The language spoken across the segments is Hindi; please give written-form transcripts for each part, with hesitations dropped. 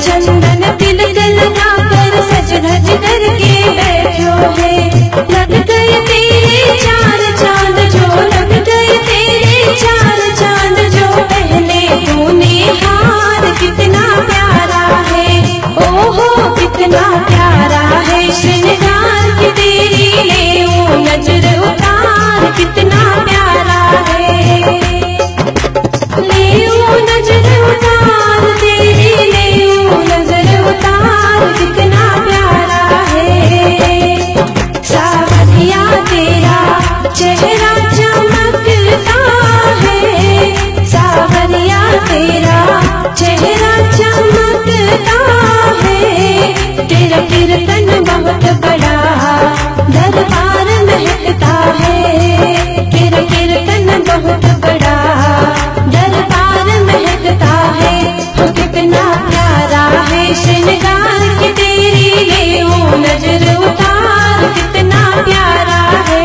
चंदन तिलक लगा कर सज धज करके बैठो है। लग गए तेरे चार चांद जो, लग गए तेरे चार चांद जो, पहले तूने हार कितना प्यारा है, ओहो कितना प्यारा है। श्रृंगार की तेरी ले ओ नजर उतार कितना प्यारा है, ले ओ नजर उतार तेरी ले ओ नजर उतार कितना प्यारा है। सावरिया तेरा चेहरा चमकता है, सावरिया तेरा चेहरा चमकता है। तेरा कीर्तन बहुत बड़ा दरबार महकता है, तेरा कीर्तन बहुत बड़ा दरबार महकता है। हो कितना प्यारा है श्रृंगार की तेरी ले ओ नजर उतार कितना प्यारा है।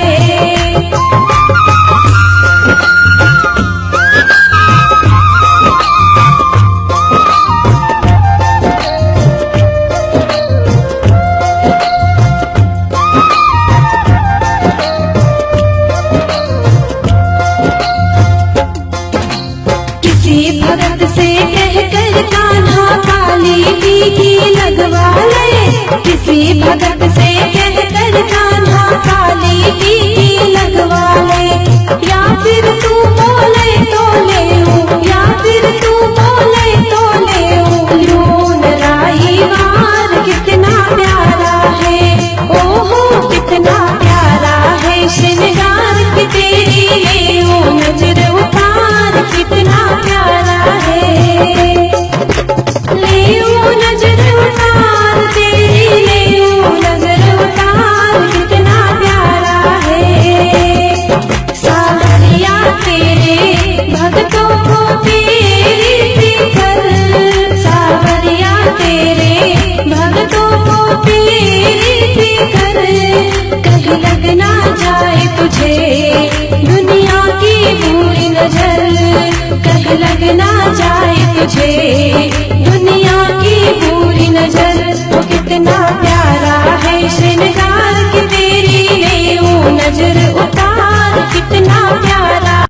किसी भगत से कहकर कान्हा काली टीकी लगवा ले, किसी भगत से